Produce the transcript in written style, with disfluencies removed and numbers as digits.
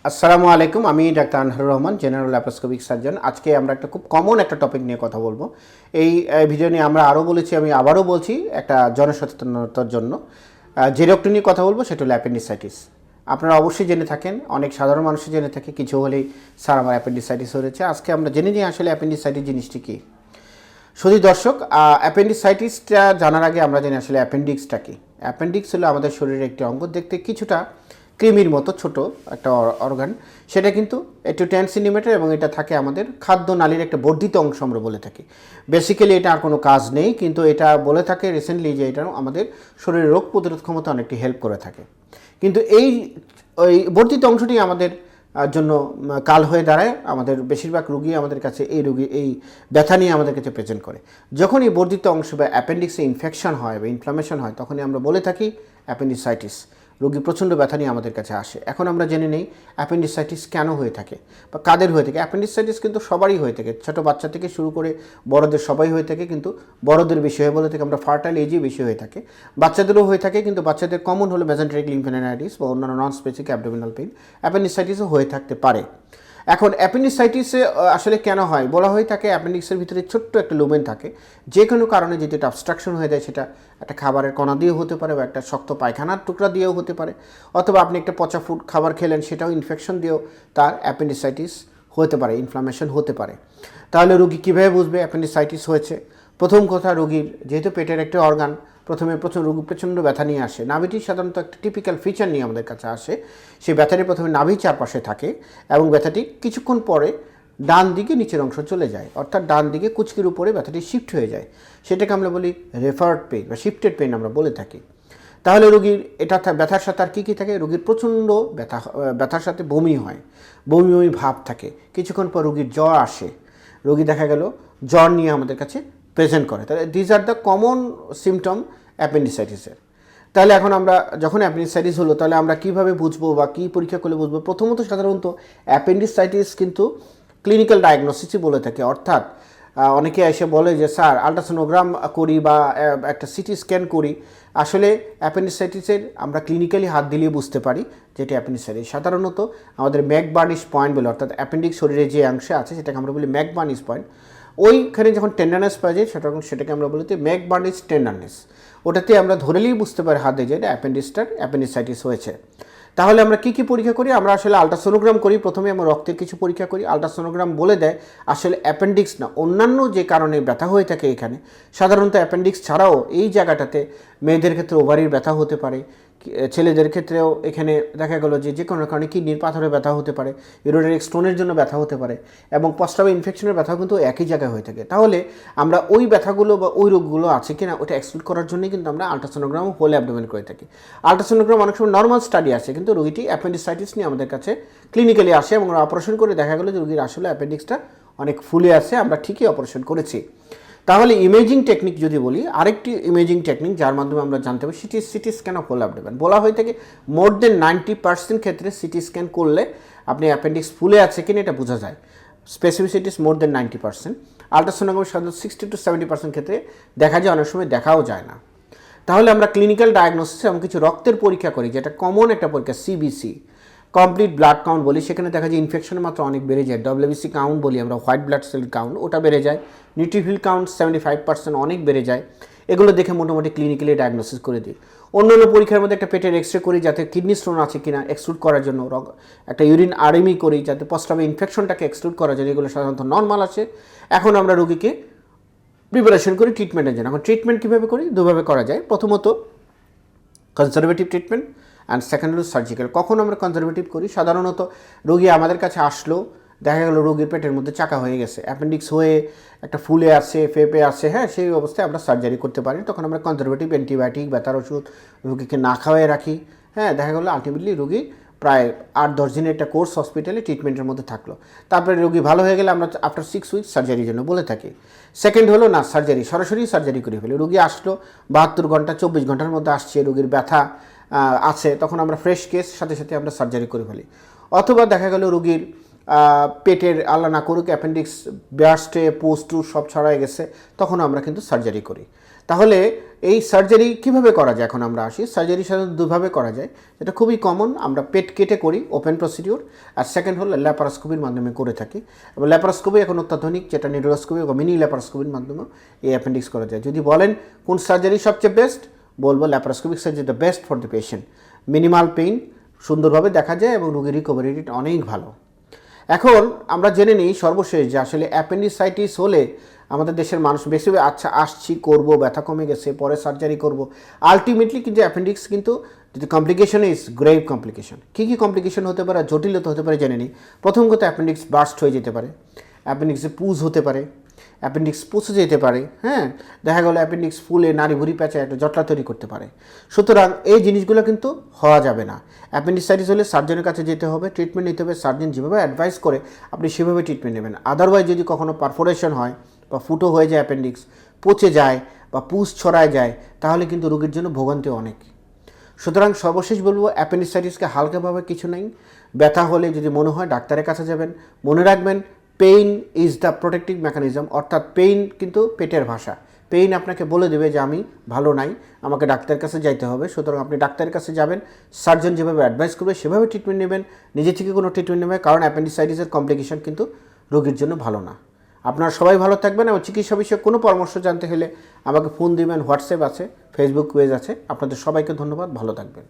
আসসালামু আলাইকুম, আমি doctor Anharur Rahman, general laparoscopic surgeon. আজকে আমরা একটা খুব কমন একটা টপিক নিয়ে কথা বলবো। এই ভিডিও নিয়ে আমরা আরও বলেছি, আমি আবারও বলছি একটা জনসচেতনতার জন্য। যে রোগটি নিয়ে কথা বলবো সেটা হলো অ্যাপেন্ডিসাইটিস। আপনারা অবশ্যই জেনে থাকেন, অনেক সাধারণ মানুষই জেনে থাকে, কিছু হলেই স্যার আমার অ্যাপেন্ডিসাইটিস হয়েছে। আজকে আমরা জেনে নিই আসলে অ্যাপেন্ডিসাইটিস জিনিসটি কী। শুধু দর্শক, অ্যাপেন্ডিসাইটিসটা জানার আগে আমরা জানি আসলে অ্যাপেন্ডিক্সটা কী। অ্যাপেন্ডিক্স হলো আমাদের শরীরের একটি অঙ্গ, দেখতে কিছুটা কৃমির মতো ছোট একটা অর্গান। সেটা কিন্তু একটু 10 সেন্টিমিটার এবং এটা থাকে আমাদের খাদ্য নালীর একটা বর্ধিত অংশ আমরা বলে থাকি। বেসিক্যালি এটা আর কোনো কাজ নেই, কিন্তু এটা বলে থাকে রিসেন্টলি যে এটা আমাদের শরীরের রোগ প্রতিরোধ ক্ষমতা অনেকটি হেল্প করে থাকে। কিন্তু ওই বর্ধিত অংশটি আমাদের জন্য কাল হয়ে দাঁড়ায়। আমাদের বেশিরভাগ রুগী আমাদের কাছে এই ব্যথা নিয়ে আমাদের কাছে প্রেজেন্ট করে। যখন এই বর্ধিত অংশ বা অ্যাপেন্ডিক্সে ইনফেকশন হয় বা ইনফ্লামেশন হয়, তখনই আমরা বলে থাকি অ্যাপেন্ডিসাইটিস। রোগী প্রচণ্ড ব্যথা নিয়ে আমাদের কাছে আসে। এখন আমরা জেনে নেই অ্যাপেন্ডিসাইটিস কেন হয়ে থাকে বা কাদের হয়ে থাকে। অ্যাপেন্ডিসাইটিস কিন্তু সবারই হয়ে থাকে, ছোটো বাচ্চা থেকে শুরু করে বড়দের সবাই হয়ে থাকে, কিন্তু বড়দের বেশি হয়ে বলে থাকে আমরা ফার্টাইল এজে বেশি হয়ে থাকে। বাচ্চাদেরও হয়ে থাকে, কিন্তু বাচ্চাদের কমন হলো মেজেন্টেরিক লিম্ফোডেনাইটিস বা অন্যান্য নন স্পেসিফিক অ্যাবডোমিনাল পেইন। অ্যাপেন্ডিসাইটিসও হয়ে থাকতে পারে। এখন অ্যাপেন্ডিসাইটিসে আসলে কেন হয় বলা হয়ে থাকে, অ্যাপেন্ডিক্সের ভিতরে ছোট্ট একটা লুমেন থাকে, যে কোনো কারণে যদি এটা অবস্ট্রাকশন হয়ে যায়, সেটা একটা খাবারের কণা দিয়েও হতে পারে বা একটা শক্ত পায়খানার টুকরা দিয়েও হতে পারে, অথবা আপনি একটা পচা ফুড খাবার খেলেন, সেটাও ইনফেকশন দিয়েও তার অ্যাপেন্ডিসাইটিস হতে পারে, ইনফ্লামেশন হতে পারে। তাহলে রোগী কীভাবে বুঝবে অ্যাপেন্ডিসাইটিস হয়েছে? প্রথম কথা, রোগীর যেহেতু পেটের একটা অর্গান, প্রথমে রোগী প্রচণ্ড ব্যথা নিয়ে আসে। নাভিটি সাধারণত একটা টিপিক্যাল ফিচার নিয়ে আমাদের কাছে আসে। সেই ব্যথাটি প্রথমে নাভির চারপাশে থাকে এবং ব্যথাটি কিছুক্ষণ পরে ডান দিকে নিচের অংশ চলে যায়, অর্থাৎ ডান দিকে কুচকির উপরে ব্যথাটি শিফট হয়ে যায়। সেটাকে আমরা বলি রেফার্ড পেইন বা শিফটেড পেইন আমরা বলে থাকি। তাহলে রোগীর এটা ব্যথার সাথে আর কী থাকে? রোগীর প্রচণ্ড ব্যথার সাথে বমি হয়, বমি ভাব থাকে। কিছুক্ষণ পর রোগীর জ্বর আসে, রোগী দেখা গেল জ্বর নিয়ে আমাদের কাছে প্রেজেন্ট করে। তাহলে these are the common symptom অ্যাপেন্ডিসাইটিসের। তাহলে এখন আমরা যখন অ্যাপেন্ডিসাইটিস হলো, তাহলে আমরা কীভাবে বুঝবো বা কী পরীক্ষা করলে বুঝবো? প্রথমত সাধারণত অ্যাপেন্ডিসাইটিস কিন্তু ক্লিনিক্যাল ডায়াগনোসিসই বলে থাকে, অর্থাৎ অনেকে এসে বলে যে স্যার আল্ট্রাসোনোগ্রাম করি বা একটা সিটি স্ক্যান করি। আসলে অ্যাপেন্ডিসাইটিসের আমরা ক্লিনিক্যালি হাত দিলেই বুঝতে পারি যে এটা অ্যাপেন্ডিসাইটিস। সাধারণত আমাদের ম্যাকবার্নিস পয়েন্ট বলে, অর্থাৎ অ্যাপেন্ডিক্স শরীরে যে অংশে আছে সেটাকে আমরা বলি ম্যাকবার্নিস পয়েন্ট। ওইখানে যখন টেন্ডারনেস পাওয়া যায় সেটাকে আমরা বলি ম্যাকবার্নিস টেন্ডারনেস। ওটাতে আমরা ধরেলেই বুঝতে পারি হাত দিয়ে যে এটা অ্যাপেন্ডিসাইটিস হয়েছে। তাহলে আমরা কী কী পরীক্ষা করি? আমরা আসলে আল্ট্রাসোনোগ্রাম করি। প্রথমে আমরা রক্তের কিছু পরীক্ষা করি। আল্ট্রাসোনোগ্রাম বলে দেয় আসলে অ্যাপেন্ডিক্স না, অন্যান্য যে কারণে ব্যথা হয়ে থাকে এখানে। সাধারণত অ্যাপেন্ডিক্স ছাড়াও এই জায়গাটাতে মেয়েদের ক্ষেত্রে ওভারির ব্যথা হতে পারে, ছেলেদের ক্ষেত্রেও এখানে দেখা গেল যে কোনো কারণে কিডনির পাথরে ব্যথা হতে পারে, ইউরিনারি স্টোনের জন্য ব্যথা হতে পারে, এবং প্রস্রাবে ইনফেকশনের ব্যথাও কিন্তু একই জায়গায় হয়ে থাকে। তাহলে আমরা ওই ব্যথাগুলো বা ওই রোগগুলো আছে কিনা ওটা এক্সক্লুড করার জন্যই কিন্তু আমরা আল্ট্রাসোনোগ্রাম হোল অ্যাবডোমেন করে থাকি। আল্ট্রাসোনোগ্রাম অনেক সময় নর্মাল স্টাডি আসে, কিন্তু রোগীটি অ্যাপেন্ডিসাইটিস নিয়ে আমাদের কাছে ক্লিনিক্যালি আসে এবং অপারেশন করে দেখা গেলো যে রোগীর আসলে অ্যাপেন্ডিক্সটা অনেক ফুলে আছে, আমরা ঠিকই অপারেশন করেছি। তাহলে ইমেজিং টেকনিক যদি বলি, আরেকটি ইমেজিং টেকনিক যার মাধ্যমে আমরা জানতে পারি CT scan of whole abdomen. বলা হয়ে থাকে মোর দেন 90% ক্ষেত্রে সিটি স্ক্যান করলে আপনি অ্যাপেন্ডিক্স ফুলে আছে কিনা এটা বোঝা যায়। Specificity is more than 90%। Ultrasonogram সাধারণত 60 to 70% ক্ষেত্রে দেখা যায়, অনেক সময় দেখাও যায় না। তাহলে আমরা ক্লিনিক্যাল ডায়াগনোসিসে এমন কিছু রক্তের পরীক্ষা করি, যেটা কমন একটা পরীক্ষা সিবিসি, কমপ্লিট ব্লাড কাউন্ট বলি। সেখানে দেখা যায় ইনফেকশনের মাত্রা অনেক বেড়ে যায়। ডব্লিউবিসি কাউন্ট বলি আমরা, হোয়াইট ব্লাড সেল কাউন্ট, ওটা বেড়ে যায়। নিউট্রিফিল কাউন্ট 75% অনেক বেড়ে যায়। এগুলো দেখে মোটামুটি ক্লিনিক্যালি ডায়াগনোসিস করে দিই। অন্যান্য পরীক্ষার মধ্যে একটা পেটের এক্সরে করি, যাতে কিডনি স্টোন আছে কিনা এক্সক্লুড করার জন্য। একটা ইউরিন আরএমই করি, যাতে প্রস্রাবে ইনফেকশনটাকে এক্সক্লুড করার জন্য। এগুলো সাধারণত নর্মাল আছে। এখন আমরা রোগীকে প্রিপারেশন করি ট্রিটমেন্টের জন্য। এখন ট্রিটমেন্ট কীভাবে করি? দুভাবে করা যায়। প্রথমত কনজারভেটিভ ট্রিটমেন্ট অ্যান্ড সেকেন্ড হলো সার্জিক্যাল। কখন আমরা কনজারভেটিভ করি? সাধারণত রোগী আমাদের কাছে আসলো, দেখা গেলো রোগীর পেটের মধ্যে চাকা হয়ে গেছে, অ্যাপেন্ডিক্স হয়ে একটা ফুলে আসে, ফেপে আসে, হ্যাঁ, সেই অবস্থায় আমরা সার্জারি করতে পারি। তখন আমরা কনজারভেটিভ অ্যান্টিবায়োটিক, ব্যথার ওষুধ রোগীকে না খাওয়াই রাখি। হ্যাঁ, দেখা গেলো আলটিমেটলি রোগী প্রায় 8-10 দিনের একটা কোর্স হসপিটালে ট্রিটমেন্টের মধ্যে থাকলো। তারপরে রোগী ভালো হয়ে গেলে আমরা আফটার 6 উইকস সার্জারির জন্য বলে থাকি। সেকেন্ড হলো না সার্জারি, সরাসরি সার্জারি করে ফেলি। রোগী আসলো 72 ঘন্টা 24 ঘন্টার মধ্যে আসছে, রোগীর ব্যথা আছে, তখন আমরা ফ্রেশ কেস সাথে সাথে আমরা সার্জারি করে ফেলি। অথবা দেখা গেল রোগীর পেটের আল্লাহ না করুক অ্যাপেন্ডিক্স ব্যাস্টে পোস্টু সব ছড়ায় গেছে, তখন আমরা কিন্তু সার্জারি করি। তাহলে এই সার্জারি কিভাবে করা যায়? এখন আমরা আসি। সার্জারি সাধারণত দুভাবে করা যায়, যেটা খুবই কমন, আমরা পেট কেটে করি, ওপেন প্রসিডিউর। আর সেকেন্ড হলো ল্যাপারোস্কোপির মাধ্যমে করে থাকি। এবং ল্যাপারোস্কোপি এখন অত্যাধুনিক, যেটা নিউরোস্কোপি বা মিনি ল্যাপারোস্কোপির মাধ্যমে এই অ্যাপেন্ডিক্স করা যায়। যদি বলেন কোন সার্জারি সবচেয়ে বেস্ট, বলবো laparoscopic surgery the best for the patient. Minimal pain, সুন্দরভাবে দেখা যায় এবং রোগীর রিকভারি রেট অনেক ভালো। এখন আমরা জেনে নিই সর্বশেষ যে আসলে অ্যাপেন্ডিসাইটিস হলে আমাদের দেশের মানুষ বেশি আচ্ছা আসছি, করব, ব্যথা কমে গেছে, পরে সার্জারি করব। আলটিমেটলি কিন্তু অ্যাপেন্ডিক্স কিন্তু যদি কমপ্লিকেশন ইজ গ্রেভ কমপ্লিকেশন। কী কী কমপ্লিকেশন হতে পারে, জটিলতা হতে পারে জেনে নিই। প্রথম কথা, অ্যাপেন্ডিক্স বার্স্ট হয়ে যেতে পারে, অ্যাপেন্ডিক্সে পুজ হতে পারে, অ্যাপেন্ডিক্স পচে যেতে পারে, হ্যাঁ, দেখা গেলো অ্যাপেন্ডিক্স ফুলে নাড়ি ভুড়ি প্যাঁচে একটা জটলা তৈরি করতে পারে। সুতরাং এই জিনিসগুলো কিন্তু হওয়া যাবে না। অ্যাপেন্ডিসাইটিস হলে সার্জনের কাছে যেতে হবে, ট্রিটমেন্ট নিতে হবে, সার্জন যেভাবে অ্যাডভাইস করে আপনি সেভাবে ট্রিটমেন্ট নেবেন। আদারওয়াইজ যদি কখনো পারফোরেশন হয় বা ফুটো হয়ে যায়, অ্যাপেন্ডিক্স পচে যায় বা পুষ ছড়ায় যায়, তাহলে কিন্তু রোগীর জন্য ভোগান্তি অনেক। সুতরাং সর্বশেষ বলবো, অ্যাপেন্ডিসাইটিসকে হালকাভাবে কিছু নেই। ব্যথা হলে যদি মনে হয় ডাক্তারের কাছে যাবেন। মনে রাখবেন, pain is the protective mechanism, অর্থাৎ পেইন কিন্তু পেটের ভাষা। পেইন আপনাকে বলে দেবে যে আমি ভালো নাই, আমাকে ডাক্তারের কাছে যাইতে হবে। সুতরাং আপনি ডাক্তারের কাছে যাবেন, সার্জন যেভাবে অ্যাডভাইস করবে সেভাবে ট্রিটমেন্ট নেবেন। নিজে থেকে কোনো ট্রিটমেন্ট নেবেন, কারণ অ্যাপেন্ডিসাইটিসের কমপ্লিকেশন কিন্তু রোগীর জন্য ভালো না। আপনারা সবাই ভালো থাকবেন এবং চিকিৎসা বিষয়ে কোনো পরামর্শ জানতে হলে আমাকে ফোন দিবেন, হোয়াটসঅ্যাপ আছে, ফেসবুক পেজ আছে। আপনাদের সবাইকে ধন্যবাদ, ভালো থাকবেন।